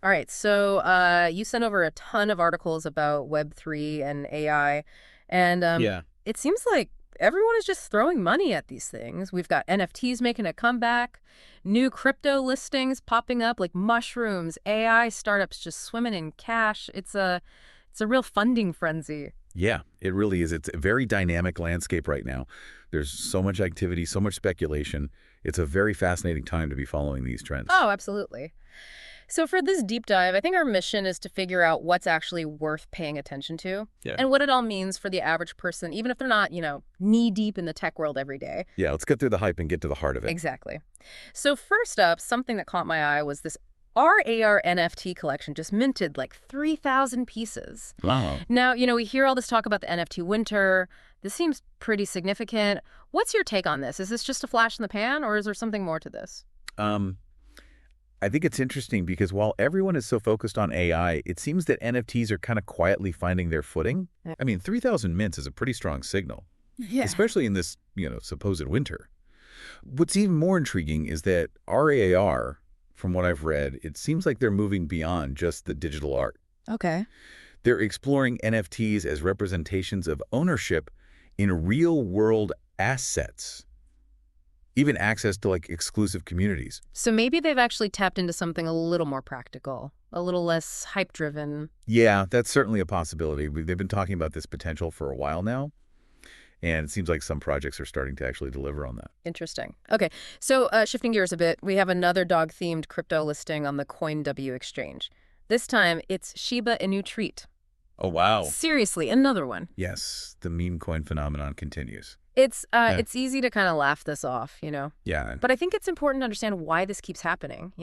All right. So you sent over a ton of articles about Web3 and AI, and Yeah. it seems like everyone is just throwing money at these things. We've got NFTs making a comeback, new crypto listings popping up like mushrooms, AI startups just swimming in cash. It's a real funding frenzy. Yeah, it really is. It's a very dynamic landscape right now. There's so much activity, so much speculation. It's a very fascinating time to be following these trends. Oh, absolutely. So for this deep dive, I think our mission is to figure out what's actually worth paying attention to Yeah. and what it all means for the average person, even if they're not, knee deep in the tech world every day. Yeah, let's get through the hype and get to the heart of it. Exactly. So first up, something that caught my eye was this R0AR NFT collection just minted like 3,000 pieces. Wow. Now, we hear all this talk about the NFT winter. This seems pretty significant. What's your take on this? Is this just a flash in the pan, or is there something more to this? Um, I think it's interesting because while everyone is so focused on AI, it seems that NFTs are kind of quietly finding their footing. I mean, 3,000 mints is a pretty strong signal, Yeah. especially in this, supposed winter. What's even more intriguing is that RAAR, from what I've read, it seems like they're moving beyond just the digital art. Okay. They're exploring NFTs as representations of ownership in real-world assets, even access to like exclusive communities. So maybe they've actually tapped into something a little more practical, a little less hype-driven. Yeah, that's certainly a possibility. They've been talking about this potential for a while now, and it seems like some projects are starting to actually deliver on that. Interesting. Okay, so shifting gears a bit, we have another dog-themed crypto listing on the CoinW exchange. This time, it's Shiba Inu Treat. Oh, wow. Seriously, another one. Yes, the meme coin phenomenon continues. It's easy to kind of laugh this off, Yeah, But I think it's important to understand why this keeps happening.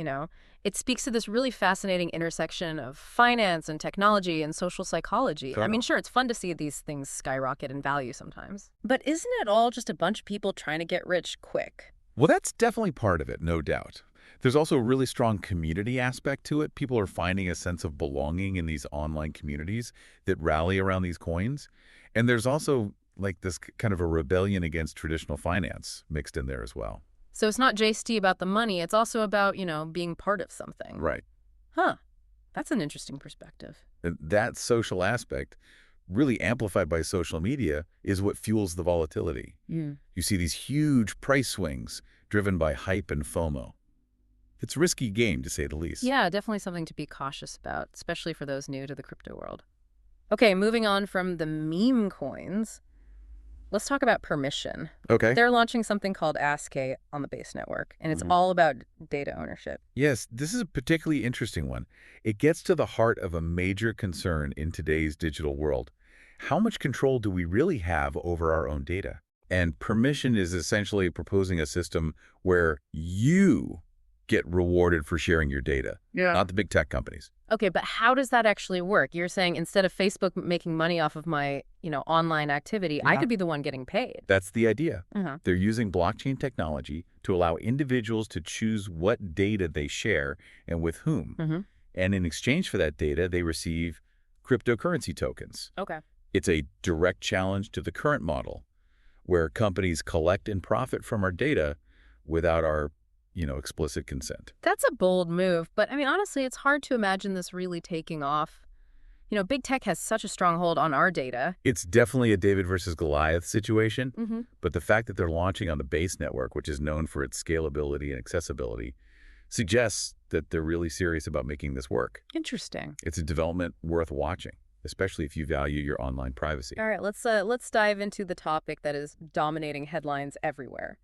It speaks to this really fascinating intersection of finance and technology and social psychology. I mean, totally. sure, it's fun to see these things skyrocket in value sometimes. But isn't it all just a bunch of people trying to get rich quick? Well, that's definitely part of it, no doubt. There's also a really strong community aspect to it. People are finding a sense of belonging in these online communities that rally around these coins. And there's also like this kind of a rebellion against traditional finance mixed in there as well. So it's not just about the money, it's also about, being part of something. Right. Huh. That's an interesting perspective. And that social aspect, really amplified by social media, is what fuels the volatility. Mm. You see these huge price swings driven by hype and FOMO. It's a risky game, to say the least. Yeah, definitely something to be cautious about, especially for those new to the crypto world. Okay, moving on from the meme coins, let's talk about permission. Okay. They're launching something called Ask-K on the Base network, and it's all about data ownership. Yes, this is a particularly interesting one. It gets to the heart of a major concern in today's digital world. How much control do we really have over our own data? And permission is essentially proposing a system where you get rewarded for sharing your data, not the big tech companies. Okay, but how does that actually work? You're saying instead of Facebook making money off of my, online activity, I could be the one getting paid. That's the idea. Uh-huh. They're using blockchain technology to allow individuals to choose what data they share and with whom. Mm-hmm. And in exchange for that data, they receive cryptocurrency tokens. Okay. It's a direct challenge to the current model, where companies collect and profit from our data without our, explicit consent. That's a bold move, but I mean, honestly, it's hard to imagine this really taking off. Big tech has such a strong hold on our data. It's definitely a David versus Goliath situation, Mm-hmm. but the fact that they're launching on the Base network, which is known for its scalability and accessibility, suggests that they're really serious about making this work. Interesting. It's a development worth watching, especially if you value your online privacy. All right, let's dive into the topic that is dominating headlines everywhere.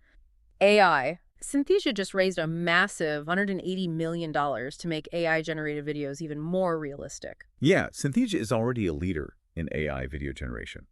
AI. Synthesia just raised a massive $180 million to make AI-generated videos even more realistic. Yeah, Synthesia is already a leader in AI video generation,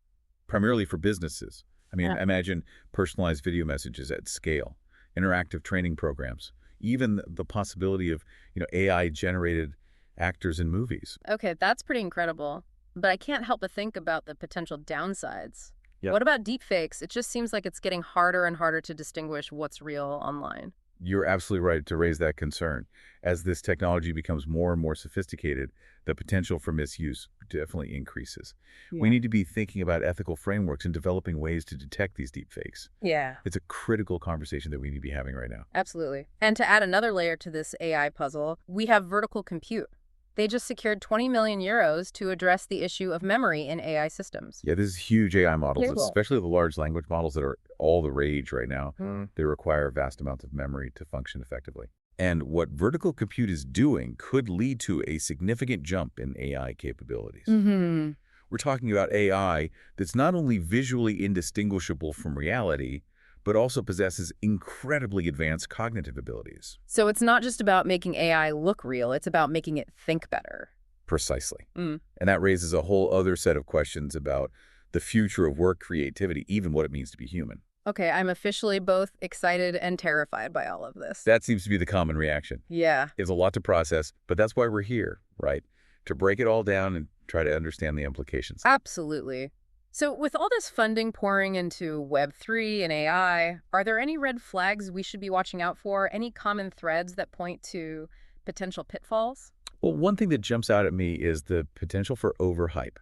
primarily for businesses. I mean, Yeah. imagine personalized video messages at scale, interactive training programs, even the possibility of, AI-generated actors in movies. Okay, that's pretty incredible. But I can't help but think about the potential downsides. Yeah. What about deepfakes? It just seems like it's getting harder and harder to distinguish what's real online. You're absolutely right to raise that concern. As this technology becomes more and more sophisticated, the potential for misuse definitely increases. We need to be thinking about ethical frameworks and developing ways to detect these deepfakes. Yeah, It's a critical conversation that we need to be having right now. absolutely. And to add another layer to this AI puzzle, we have vertical compute. They just secured 20 million euros to address the issue of memory in AI systems. Yeah, this is huge AI models, Very cool. especially the large language models that are all the rage right now. Mm. They require vast amounts of memory to function effectively. And what vertical compute is doing could lead to a significant jump in AI capabilities. Mm-hmm. We're talking about AI that's not only visually indistinguishable from reality, but also possesses incredibly advanced cognitive abilities. So it's not just about making AI look real, it's about making it think better. Precisely. Mm. And that raises a whole other set of questions about the future of work creativity, even what it means to be human. Okay, I'm officially both excited and terrified by all of this. That seems to be the common reaction. Yeah, It's a lot to process, but that's why we're here, right? To break it all down and try to understand the implications. absolutely. So with all this funding pouring into Web3 and AI, are there any red flags we should be watching out for? Any common threads that point to potential pitfalls? Well, one thing that jumps out at me is the potential for overhype.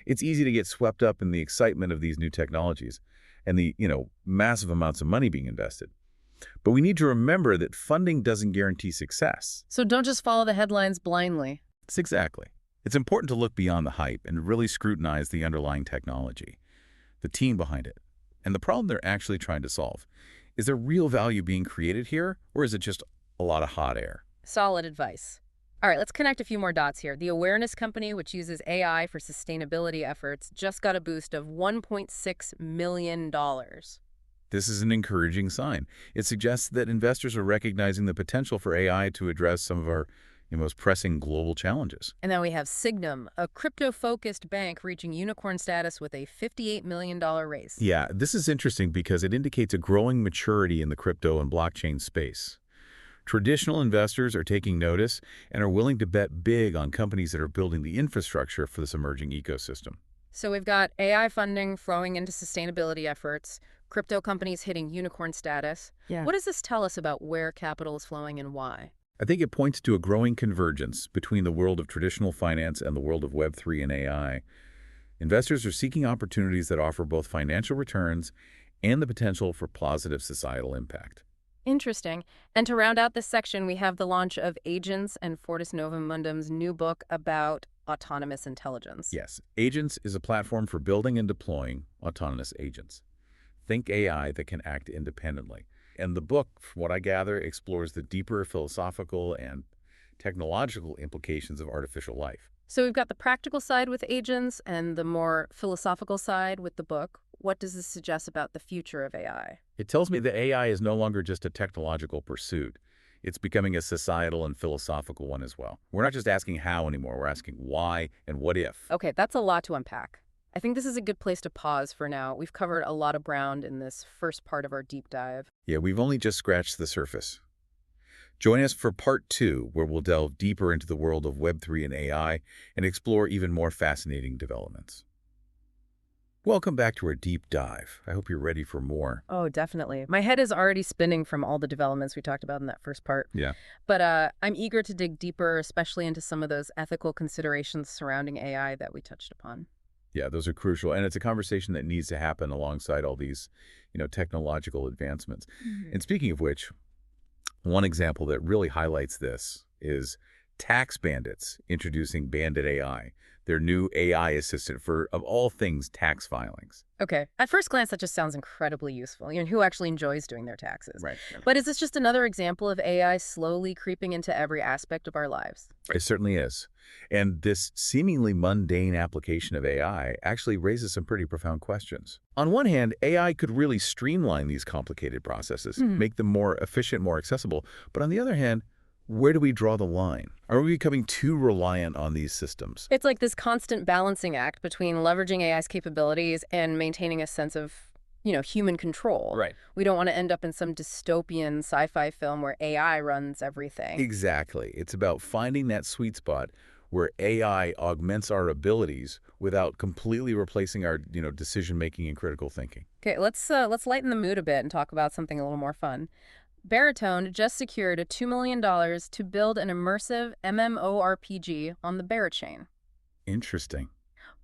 It's easy to get swept up in the excitement of these new technologies and the, massive amounts of money being invested. But we need to remember that funding doesn't guarantee success. So don't just follow the headlines blindly. It's exactly. It's important to look beyond the hype and really scrutinize the underlying technology, the team behind it, and the problem they're actually trying to solve. Is there real value being created here, or is it just a lot of hot air? Solid advice. All right, let's connect a few more dots here. The Awareness Company, which uses AI for sustainability efforts, just got a boost of $1.6 million. This is an encouraging sign. It suggests that investors are recognizing the potential for AI to address some of our most pressing global challenges. And then we have Signum, a crypto-focused bank reaching unicorn status with a $58 million raise. Yeah, this is interesting because it indicates a growing maturity in the crypto and blockchain space. Traditional investors are taking notice and are willing to bet big on companies that are building the infrastructure for this emerging ecosystem. So we've got AI funding flowing into sustainability efforts, crypto companies hitting unicorn status. Yeah. What does this tell us about where capital is flowing and why? I think it points to a growing convergence between the world of traditional finance and the world of Web3 and AI. Investors are seeking opportunities that offer both financial returns and the potential for positive societal impact. Interesting. And to round out this section, we have the launch of Agents and Fortis Novum Mundum's new book about autonomous intelligence. Yes, Agents is a platform for building and deploying autonomous agents. Think AI that can act independently. And the book, from what I gather, explores the deeper philosophical and technological implications of artificial life. So we've got the practical side with Agents and the more philosophical side with the book. What does this suggest about the future of AI? It tells me that AI is no longer just a technological pursuit. It's becoming a societal and philosophical one as well. We're not just asking how anymore, we're asking why and what if. Okay, that's a lot to unpack. I think this is a good place to pause for now. We've covered a lot of ground in this first part of our deep dive. Yeah, we've only just scratched the surface. Join us for part 2, where we'll delve deeper into the world of Web3 and AI and explore even more fascinating developments. Welcome back to our deep dive. I hope you're ready for more. Oh, definitely. My head is already spinning from all the developments we talked about in that first part. Yeah. But I'm eager to dig deeper, especially into some of those ethical considerations surrounding AI that we touched upon. Yeah, those are crucial. And it's a conversation that needs to happen alongside all these, technological advancements. Mhm. And speaking of which, one example that really highlights this is Tax Bandits introducing Bandit AI, their new AI assistant for, of all things, tax filings. Okay. At first glance, that just sounds incredibly useful. Who actually enjoys doing their taxes? Right. But is this just another example of AI slowly creeping into every aspect of our lives? It certainly is. And this seemingly mundane application of AI actually raises some pretty profound questions. On one hand, AI could really streamline these complicated processes, make them more efficient, more accessible. But on the other hand, where do we draw the line? Are we becoming too reliant on these systems? It's like this constant balancing act between leveraging AI's capabilities and maintaining a sense of, human control. Right. We don't want to end up in some dystopian sci-fi film where AI runs everything. Exactly. It's about finding that sweet spot where AI augments our abilities without completely replacing our, decision-making and critical thinking. Okay, let's lighten the mood a bit and talk about something a little more fun. Baritone just secured a $2 million to build an immersive MMORPG on the Barachain. Interesting.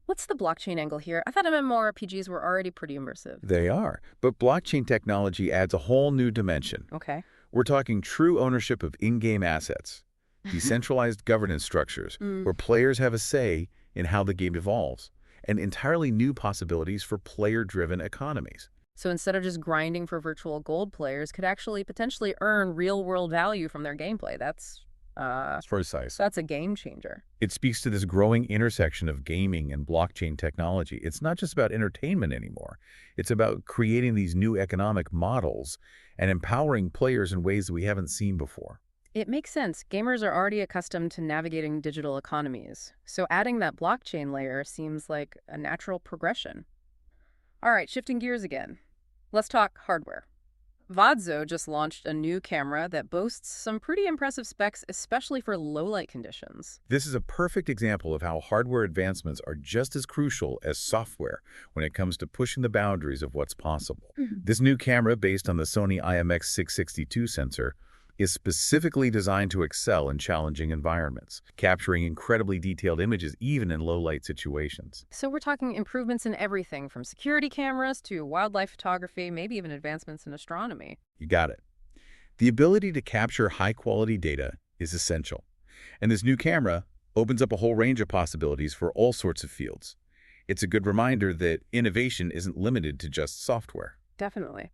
What's the blockchain angle here? I thought MMORPGs were already pretty immersive. They are. But blockchain technology adds a whole new dimension. Okay. We're talking true ownership of in-game assets. decentralized governance structures, Mm. where players have a say in how the game evolves, and entirely new possibilities for player-driven economies. So instead of just grinding for virtual gold, players could actually potentially earn real-world value from their gameplay. Uh, It's precise. that's a game changer. It speaks to this growing intersection of gaming and blockchain technology. It's not just about entertainment anymore. It's about creating these new economic models and empowering players in ways that we haven't seen before. It makes sense. Gamers are already accustomed to navigating digital economies, so adding that blockchain layer seems like a natural progression. All right, shifting gears again. Let's talk hardware. Vadzo just launched a new camera that boasts some pretty impressive specs, especially for low-light conditions. This is a perfect example of how hardware advancements are just as crucial as software when it comes to pushing the boundaries of what's possible. Mhm. This new camera, based on the Sony IMX662 sensor, is specifically designed to excel in challenging environments, capturing incredibly detailed images even in low-light situations. So we're talking improvements in everything from security cameras to wildlife photography, maybe even advancements in astronomy. You got it. The ability to capture high-quality data is essential, and this new camera opens up a whole range of possibilities for all sorts of fields. It's a good reminder that innovation isn't limited to just software. Definitely.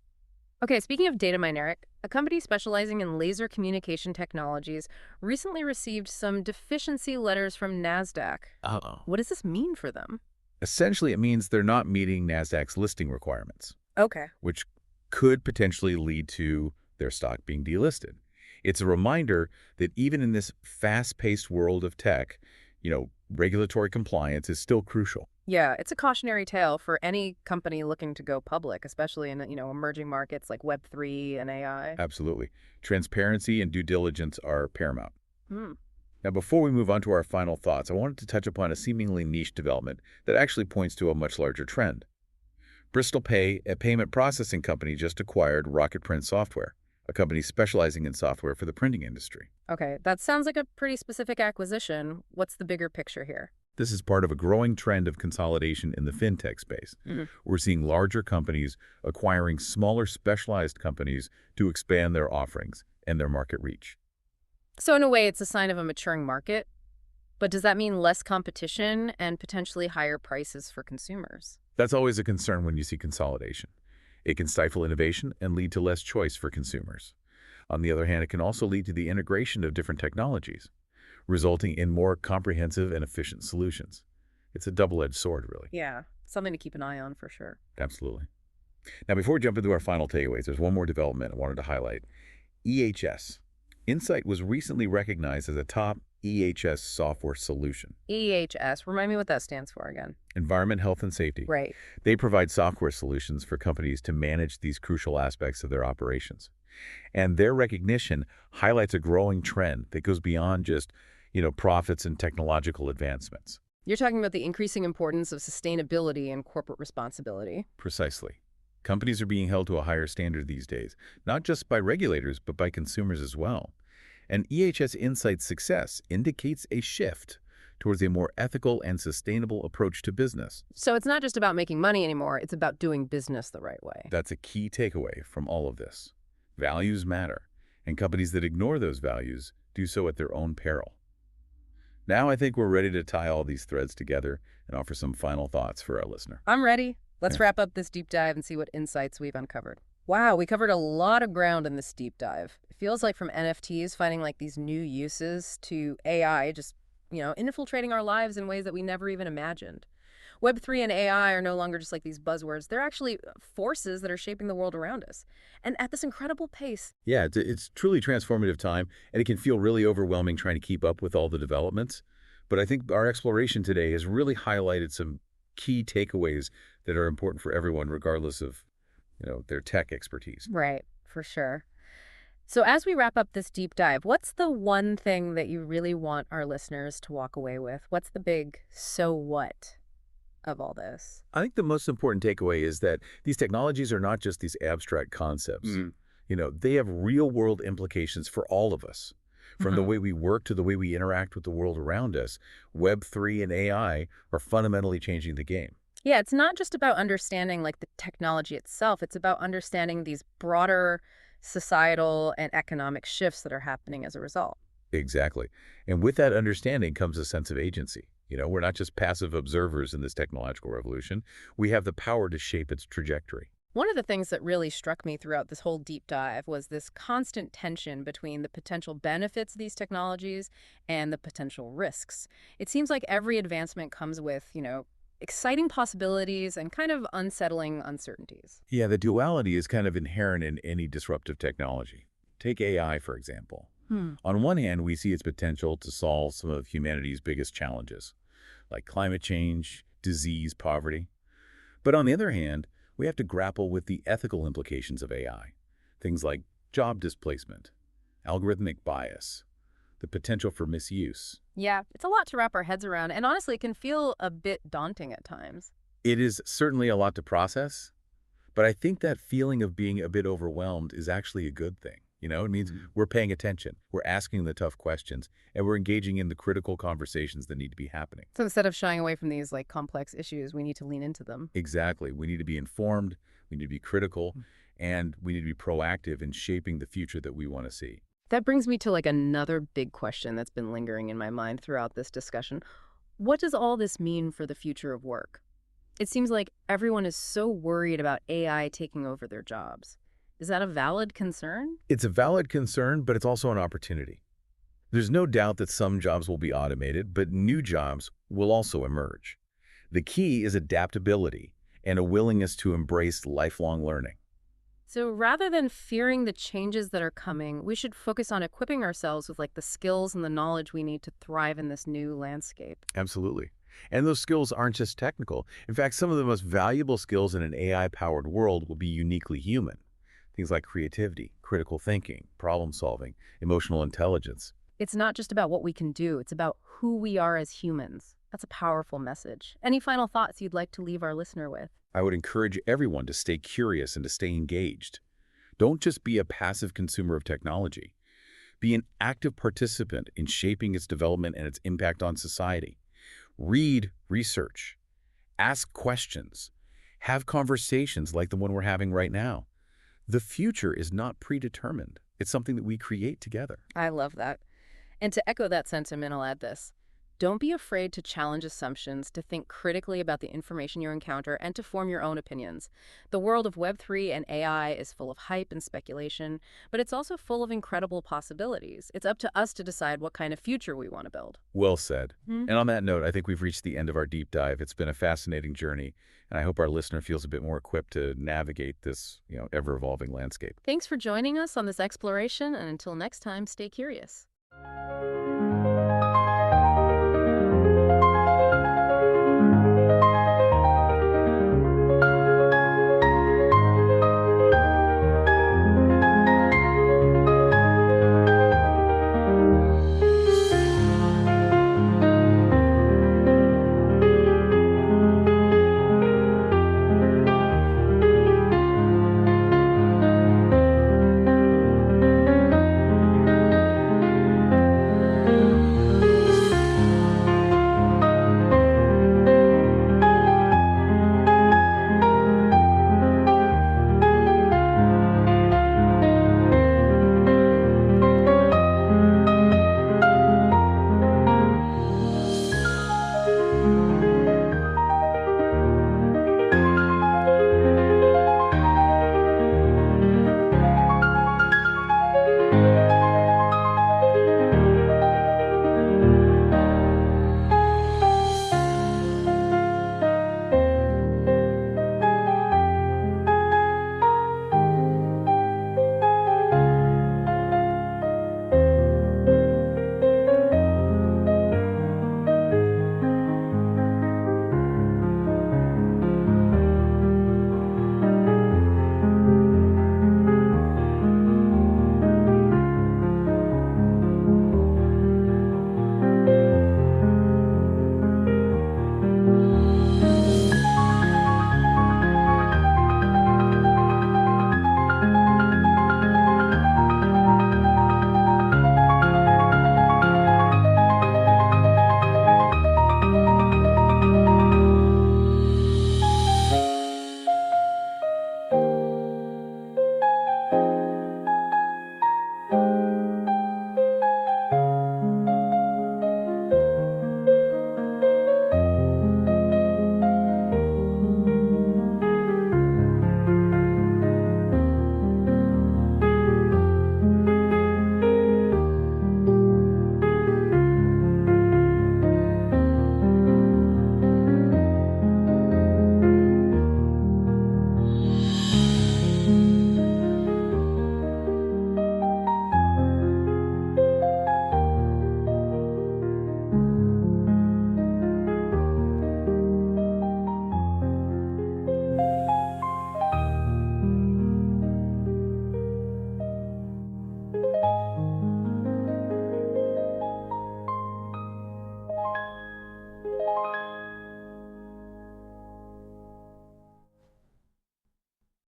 Okay, speaking of data mineric, a company specializing in laser communication technologies recently received some deficiency letters from NASDAQ. Uh-oh. What does this mean for them? Essentially, it means they're not meeting NASDAQ's listing requirements, Okay. which could potentially lead to their stock being delisted. It's a reminder that even in this fast-paced world of tech, regulatory compliance is still crucial. Yeah, it's a cautionary tale for any company looking to go public, especially in, emerging markets like Web3 and AI. Absolutely. Transparency and due diligence are paramount. Hmm. Now, before we move on to our final thoughts, I wanted to touch upon a seemingly niche development that actually points to a much larger trend. Bristol Pay, a payment processing company, just acquired Rocket Print Software, a company specializing in software for the printing industry. Okay, that sounds like a pretty specific acquisition. What's the bigger picture here? This is part of a growing trend of consolidation in the fintech space. Mhm. We're seeing larger companies acquiring smaller specialized companies to expand their offerings and their market reach. So in a way, it's a sign of a maturing market. But does that mean less competition and potentially higher prices for consumers? That's always a concern when you see consolidation. It can stifle innovation and lead to less choice for consumers. On the other hand, it can also lead to the integration of different technologies, resulting in more comprehensive and efficient solutions. It's a double-edged sword, really. Yeah, something to keep an eye on for sure. Absolutely. Now, before we jump into our final takeaways, there's one more development I wanted to highlight. EHS. Insight was recently recognized as a top EHS software solution. EHS, remind me what that stands for again. Environment, Health, and Safety. Right. They provide software solutions for companies to manage these crucial aspects of their operations. And their recognition highlights a growing trend that goes beyond just, profits and technological advancements. You're talking about the increasing importance of sustainability and corporate responsibility. Precisely. Companies are being held to a higher standard these days, not just by regulators, but by consumers as well. And EHS Insight's success indicates a shift towards a more ethical and sustainable approach to business. So it's not just about making money anymore, it's about doing business the right way. That's a key takeaway from all of this. Values matter, and companies that ignore those values do so at their own peril. Now I think we're ready to tie all these threads together and offer some final thoughts for our listener. I'm ready. Let's wrap up this deep dive and see what insights we've uncovered. Wow, we covered a lot of ground in this deep dive. It feels like from NFTs finding like these new uses to AI just, infiltrating our lives in ways that we never even imagined. Web3 and AI are no longer just like these buzzwords. They're actually forces that are shaping the world around us. And at this incredible pace. Yeah, it's truly transformative time, and it can feel really overwhelming trying to keep up with all the developments. But I think our exploration today has really highlighted some key takeaways that are important for everyone, regardless of, their tech expertise. Right, for sure. So as we wrap up this deep dive, what's the one thing that you really want our listeners to walk away with? What's the big so what of all this? I think the most important takeaway is that these technologies are not just these abstract concepts. They have real-world implications for all of us. From the way we work to the way we interact with the world around us, Web3 and AI are fundamentally changing the game. Yeah, it's not just about understanding like the technology itself. It's about understanding these broader societal and economic shifts that are happening as a result. Exactly. And with that understanding comes a sense of agency. We're not just passive observers in this technological revolution. We have the power to shape its trajectory. One of the things that really struck me throughout this whole deep dive was this constant tension between the potential benefits of these technologies and the potential risks. It seems like every advancement comes with, exciting possibilities and kind of unsettling uncertainties. Yeah, the duality is kind of inherent in any disruptive technology. Take AI, for example. Hmm. On one hand, we see its potential to solve some of humanity's biggest challenges, like climate change, disease, poverty. But on the other hand, we have to grapple with the ethical implications of AI. Things like job displacement, algorithmic bias, the potential for misuse. Yeah, it's a lot to wrap our heads around, and honestly, it can feel a bit daunting at times. It is certainly a lot to process, but I think that feeling of being a bit overwhelmed is actually a good thing. It means we're paying attention, we're asking the tough questions, and we're engaging in the critical conversations that need to be happening. So instead of shying away from these complex issues, we need to lean into them. Exactly. We need to be informed, we need to be critical, and we need to be proactive in shaping the future that we want to see. That brings me to another big question that's been lingering in my mind throughout this discussion. What does all this mean for the future of work? It seems like everyone is so worried about AI taking over their jobs. Is that a valid concern? It's a valid concern, but it's also an opportunity. There's no doubt that some jobs will be automated, but new jobs will also emerge. The key is adaptability and a willingness to embrace lifelong learning. So rather than fearing the changes that are coming, we should focus on equipping ourselves with the skills and the knowledge we need to thrive in this new landscape. Absolutely. And those skills aren't just technical. In fact, some of the most valuable skills in an AI-powered world will be uniquely human. Things like creativity, critical thinking, problem solving, emotional intelligence. It's not just about what we can do, it's about who we are as humans. That's a powerful message. Any final thoughts you'd like to leave our listener with? I would encourage everyone to stay curious and to stay engaged. Don't just be a passive consumer of technology. Be an active participant in shaping its development and its impact on society. Read, research, ask questions, have conversations like the one we're having right now. The future is not predetermined. It's something that we create together. I love that. And to echo that sentiment, I'll add this. Don't be afraid to challenge assumptions, to think critically about the information you encounter, and to form your own opinions. The world of Web3 and AI is full of hype and speculation, but it's also full of incredible possibilities. It's up to us to decide what kind of future we want to build. Well said. Hmm. And on that note, I think we've reached the end of our deep dive. It's been a fascinating journey, and I hope our listener feels a bit more equipped to navigate this, ever-evolving landscape. Thanks for joining us on this exploration, and until next time, stay curious.